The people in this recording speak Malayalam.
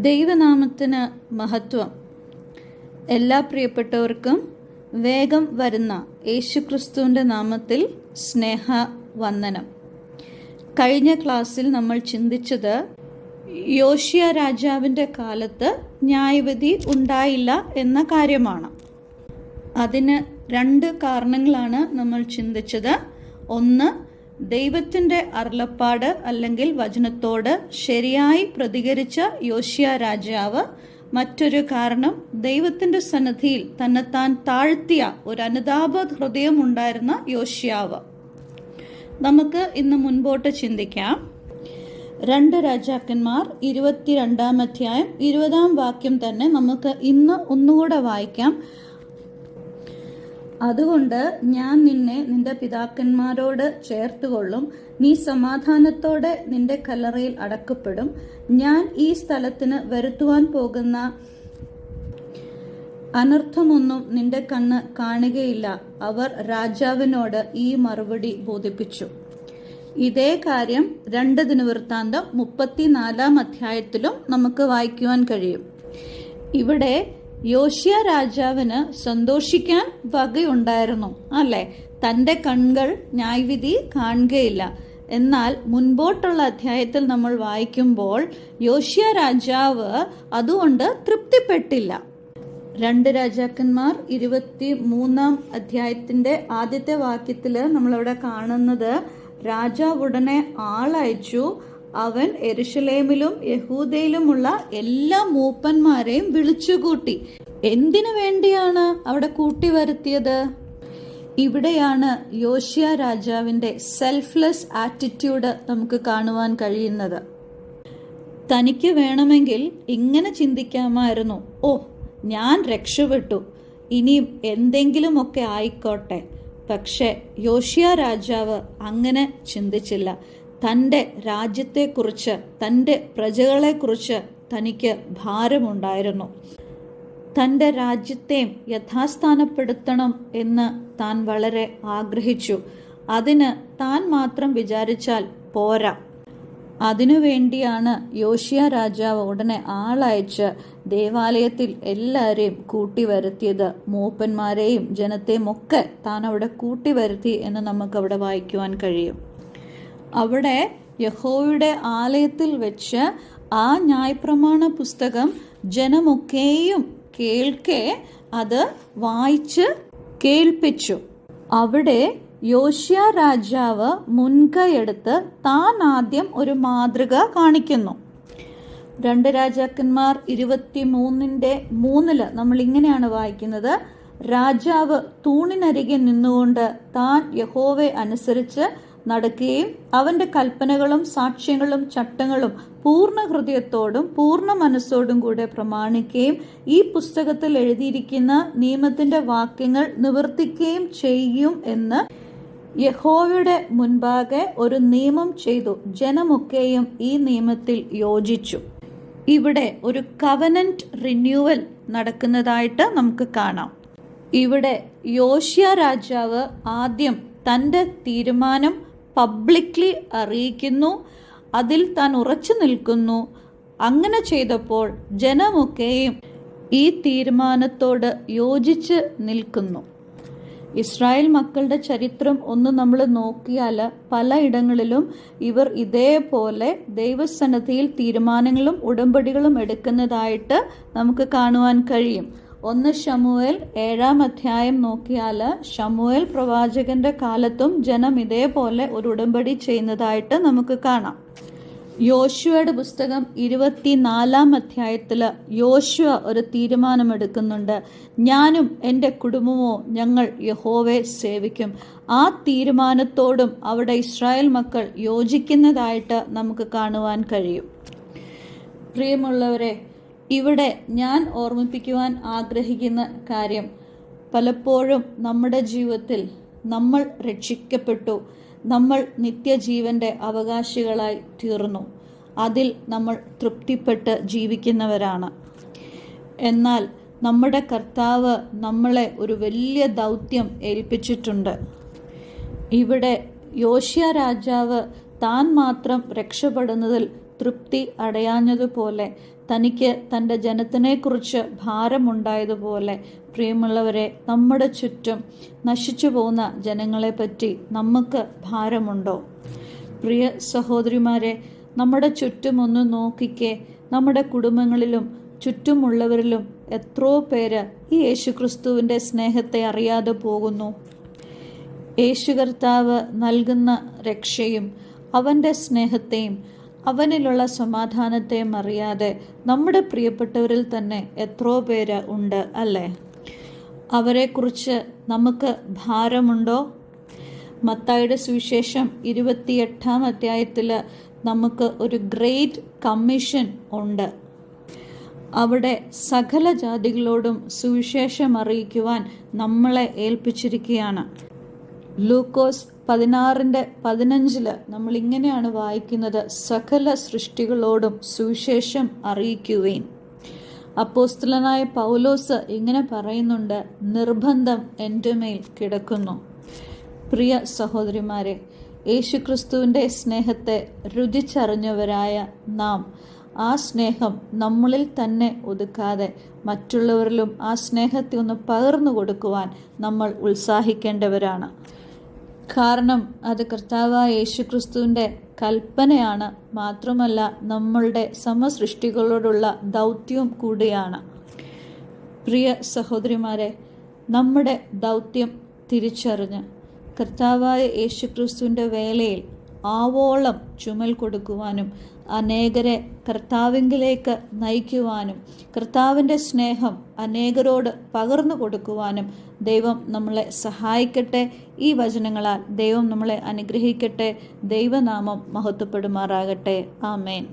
ദൈവനാമത്തിന് മഹത്വം. എല്ലാ പ്രിയപ്പെട്ടവർക്കും വേഗം വരുന്ന യേശുക്രിസ്തുവിൻ്റെ നാമത്തിൽ സ്നേഹ വന്ദനം. കഴിഞ്ഞ ക്ലാസ്സിൽ നമ്മൾ ചിന്തിച്ചത് യോശിയ രാജാവിൻ്റെ കാലത്ത് ന്യായവിധി ഉണ്ടായില്ല എന്ന കാര്യമാണ്. അതിന് രണ്ട് കാരണങ്ങളാണ് നമ്മൾ ചിന്തിച്ചത്. ഒന്ന്, ദൈവത്തിൻ്റെ അരുളപ്പാട് അല്ലെങ്കിൽ വചനത്തോട് ശരിയായി പ്രതികരിച്ച യോശിയ രാജാവ്. മറ്റൊരു കാരണം, ദൈവത്തിൻ്റെ സന്നിധിയിൽ തന്നെത്താൻ താഴ്ത്തിയ ഒരു അനുതാപ ഹൃദയം ഉണ്ടായിരുന്ന യോശിയാവ്. നമുക്ക് ഇന്ന് മുൻപോട്ട് ചിന്തിക്കാം. 2 രാജാക്കന്മാർ 22-ാം അധ്യായം 20-ാം വാക്യം തന്നെ നമുക്ക് ഇന്ന് ഒന്നുകൂടെ വായിക്കാം. അതുകൊണ്ട് ഞാൻ നിന്നെ നിന്റെ പിതാക്കന്മാരോട് ചേർത്തുകൊള്ളും, നീ സമാധാനത്തോടെ നിന്റെ കല്ലറയിൽ അടക്കപ്പെടും. ഞാൻ ഈ സ്ഥലത്തിന് വരുത്തുവാൻ പോകുന്ന അനർത്ഥമൊന്നും നിന്റെ കണ്ണ് കാണുകയില്ല. അവർ രാജാവിനോട് ഈ മറുപടി ബോധിപ്പിച്ചു. ഇതേ കാര്യം 2 ദിനവൃത്താന്തം 34-ാം അധ്യായത്തിലും നമുക്ക് വായിക്കുവാൻ കഴിയും. ഇവിടെ യോശിയ രാജാവിന് സന്തോഷിക്കാൻ വകയുണ്ടായിരുന്നു, അല്ലെ? തൻ്റെ കണ്ണുകൾ ന്യായവിധി കാണുകയില്ല. എന്നാൽ മുൻപോട്ടുള്ള അധ്യായത്തിൽ നമ്മൾ വായിക്കുമ്പോൾ യോശിയ രാജാവ് അതുകൊണ്ട് തൃപ്തിപ്പെട്ടില്ല. 2 രാജാക്കന്മാർ 23-ാം അധ്യായത്തിന്റെ ആദ്യത്തെ വാക്യത്തിൽ നമ്മളവിടെ കാണുന്നത്, രാജാവ് ഉടനെ ആളയച്ചു. അവൻ യെരുശലേമിലും യഹൂദയിലുമുള്ള എല്ലാ മൂപ്പന്മാരെയും വിളിച്ചുകൂട്ടി. എന്തിനു വേണ്ടിയാണ് അവിടെ കൂട്ടി വരുത്തിയത്? ഇവിടെയാണ് യോശിയ രാജാവിന്റെ സെൽഫ്ലെസ് ആറ്റിറ്റ്യൂഡ് നമുക്ക് കാണുവാൻ കഴിയുന്നത്. തനിക്ക് വേണമെങ്കിൽ ഇങ്ങനെ ചിന്തിക്കാമായിരുന്നു, ഓ, ഞാൻ രക്ഷപ്പെട്ടു, ഇനിയും എന്തെങ്കിലുമൊക്കെ ആയിക്കോട്ടെ. പക്ഷെ യോശിയ രാജാവ് അങ്ങനെ ചിന്തിച്ചില്ല. തൻ്റെ രാജ്യത്തെക്കുറിച്ച്, തൻ്റെ പ്രജകളെക്കുറിച്ച് തനിക്ക് ഭാരമുണ്ടായിരുന്നു. തൻ്റെ രാജ്യത്തെയും യഥാസ്ഥാനപ്പെടുത്തണം എന്ന് താൻ വളരെ ആഗ്രഹിച്ചു. അതിന് താൻ മാത്രം വിചാരിച്ചാൽ പോരാ. അതിനുവേണ്ടിയാണ് യോശിയ രാജാവ് ഉടനെ ആളയച്ച് ദേവാലയത്തിൽ എല്ലാവരെയും കൂട്ടിവരുത്തിയത്. മൂപ്പന്മാരെയും ജനത്തെയും ഒക്കെ താൻ അവിടെ കൂട്ടിവരുത്തി എന്ന് നമുക്കവിടെ വായിക്കുവാൻ കഴിയും. അവിടെ യഹോവയുടെ ആലയത്തിൽ വെച്ച് ആ ന്യായപ്രമാണ പുസ്തകം ജനമൊക്കെയും കേൾക്കെ അത് വായിച്ച് കേൾപ്പിച്ചു. അവിടെ യോശിയ രാജാവ് മുൻകൈയെടുത്ത് താൻ ആദ്യം ഒരു മാതൃക കാണിക്കുന്നു. 2 രാജാക്കന്മാർ 23-3 നമ്മൾ ഇങ്ങനെയാണ് വായിക്കുന്നത്, രാജാവ് തൂണിനരികെ നിന്നുകൊണ്ട് താൻ യഹോവയെ അനുസരിച്ച് നടക്കുകയും അവന്റെ കൽപ്പനകളും സാക്ഷ്യങ്ങളും ചട്ടങ്ങളും പൂർണ്ണ ഹൃദയത്തോടും പൂർണ്ണ മനസ്സോടും കൂടെ പ്രമാണിക്കുകയും ഈ പുസ്തകത്തിൽ എഴുതിയിരിക്കുന്ന നിയമത്തിന്റെ വാക്യങ്ങൾ നിവർത്തിക്കുകയും ചെയ്യും എന്ന് യഹോവയുടെ മുൻപാകെ ഒരു നിയമം ചെയ്തു. ജനമൊക്കെയും ഈ നിയമത്തിൽ യോജിച്ചു. ഇവിടെ ഒരു കവനന്റ് റിന്യൂവൽ നടക്കുന്നതായിട്ട് നമുക്ക് കാണാം. ഇവിടെ യോശിയ രാജാവ് ആദ്യം തൻ്റെ തീരുമാനം പബ്ലിക്ലി അറിയിക്കുന്നു. അതിൽ താൻ ഉറച്ചു നിൽക്കുന്നു. അങ്ങനെ ചെയ്തപ്പോൾ ജനമൊക്കെയും ഈ തീരുമാനത്തോട് യോജിച്ച് നിൽക്കുന്നു. ഇസ്രായേൽ മക്കളുടെ ചരിത്രം ഒന്ന് നമ്മൾ നോക്കിയാൽ പലയിടങ്ങളിലും ഇവർ ഇതേപോലെ ദൈവസന്നിധിയിൽ തീരുമാനങ്ങളും ഉടമ്പടികളും എടുക്കുന്നതായിട്ട് നമുക്ക് കാണുവാൻ കഴിയും. 1 ശമൂവേൽ 7-ാം അധ്യായം നോക്കിയാൽ ശമൂവേൽ പ്രവാചകന്റെ കാലത്തും ജനം ഇതേപോലെ ഒരു ഉടമ്പടി ചെയ്യുന്നതായിട്ട് നമുക്ക് കാണാം. യോശുവയുടെ പുസ്തകം 24-ാം അധ്യായത്തിൽ യോശുവ ഒരു തീരുമാനമെടുക്കുന്നുണ്ട്, ഞാനും എൻ്റെ കുടുംബമോ ഞങ്ങൾ യഹോവയെ സേവിക്കും. ആ തീരുമാനത്തോടും അവിടെ ഇസ്രായേൽ മക്കൾ യോജിക്കുന്നതായിട്ട് നമുക്ക് കാണുവാൻ കഴിയും. പ്രിയമുള്ളവരെ, ഇവിടെ ഞാൻ ഓർമ്മിപ്പിക്കുവാൻ ആഗ്രഹിക്കുന്ന കാര്യം, പലപ്പോഴും നമ്മുടെ ജീവിതത്തിൽ നമ്മൾ രക്ഷിക്കപ്പെട്ടു, നമ്മൾ നിത്യജീവന്റെ അവകാശികളായി തീർന്നു, അതിൽ നമ്മൾ തൃപ്തിപ്പെട്ട് ജീവിക്കുന്നവരാണ്. എന്നാൽ നമ്മുടെ കർത്താവ് നമ്മളെ ഒരു വലിയ ദൗത്യം ഏൽപ്പിച്ചിട്ടുണ്ട്. ഇവിടെ യോശിയ രാജാവ് താൻ മാത്രം രക്ഷപ്പെടുന്നതിൽ തൃപ്തി അടയാഞ്ഞതുപോലെ തനിക്ക് തൻ്റെ ജനത്തിനെക്കുറിച്ച് ഭാരമുണ്ടായതുപോലെ പ്രിയമുള്ളവരെ, നമ്മുടെ ചുറ്റും നശിച്ചു പോകുന്ന ജനങ്ങളെപ്പറ്റി നമുക്ക് ഭാരമുണ്ടോ? പ്രിയ സഹോദരിമാരെ, നമ്മുടെ ചുറ്റും ഒന്ന് നോക്കിക്കേ. നമ്മുടെ കുടുംബങ്ങളിലും ചുറ്റുമുള്ളവരിലും എത്രയോ പേര് ഈ യേശുക്രിസ്തുവിൻ്റെ സ്നേഹത്തെ അറിയാതെ പോകുന്നു. യേശു കർത്താവ് നൽകുന്ന രക്ഷയും അവൻ്റെ സ്നേഹത്തെയും അവനിലുള്ള സമാധാനത്തെയും അറിയാതെ നമ്മുടെ പ്രിയപ്പെട്ടവരിൽ തന്നെ എത്രയോ പേര് ഉണ്ട്, അല്ലേ? അവരെക്കുറിച്ച് നമുക്ക് ഭാരമുണ്ടോ? മത്തായിയുടെ സുവിശേഷം 28-ാം അധ്യായത്തിൽ നമുക്ക് ഒരു ഗ്രേറ്റ് കമ്മീഷൻ ഉണ്ട്. അവിടെ സകല ജാതികളോടും സുവിശേഷം അറിയിക്കുവാൻ നമ്മളെ ഏൽപ്പിച്ചിരിക്കുകയാണ്. ലൂക്കോസ് 16:15 നമ്മൾ ഇങ്ങനെയാണ് വായിക്കുന്നത്: സകല സൃഷ്ടികളോടും സുവിശേഷം അറിയിക്കുവേൻ. അപ്പോസ്തലനായ പൗലോസ് ഇങ്ങനെ പറയുന്നുണ്ട്: നിർബന്ധം എൻ്റെ മേൽ കിടക്കുന്നു. പ്രിയ സഹോദരിമാരെ, യേശുക്രിസ്തുവിൻ്റെ സ്നേഹത്തെ രുചിച്ചറിഞ്ഞവരായ നാം ആ സ്നേഹം നമ്മളിൽ തന്നെ ഒതുക്കാതെ മറ്റുള്ളവരിലും ആ സ്നേഹത്തെ ഒന്ന് പകർന്നു കൊടുക്കുവാൻ നമ്മൾ ഉത്സാഹിക്കേണ്ടവരാണ്. കാരണം അത് കർത്താവായ യേശുക്രിസ്തുവിൻ്റെ കൽപ്പനയാണ്, മാത്രമല്ല നമ്മളുടെ സമസൃഷ്ടികളോടുള്ള ദൗത്യവും കൂടിയാണ്. പ്രിയ സഹോദരിമാരെ, നമ്മുടെ ദൗത്യം തിരിച്ചറിഞ്ഞ് കർത്താവായ യേശുക്രിസ്തുവിൻ്റെ വേലയിൽ ആവോളം ചുമൽ കൊടുക്കുവാനും അനേകരെ കർത്താവിങ്കിലേക്ക് നയിക്കുവാനും കർത്താവിൻ്റെ സ്നേഹം അനേകരോട് പകർന്നു കൊടുക്കുവാനും ദൈവം നമ്മളെ സഹായിക്കട്ടെ. ഈ വചനങ്ങളാൽ ദൈവം നമ്മളെ അനുഗ്രഹിക്കട്ടെ. ദൈവനാമം മഹത്വപ്പെടുമാറാകട്ടെ. ആമേൻ.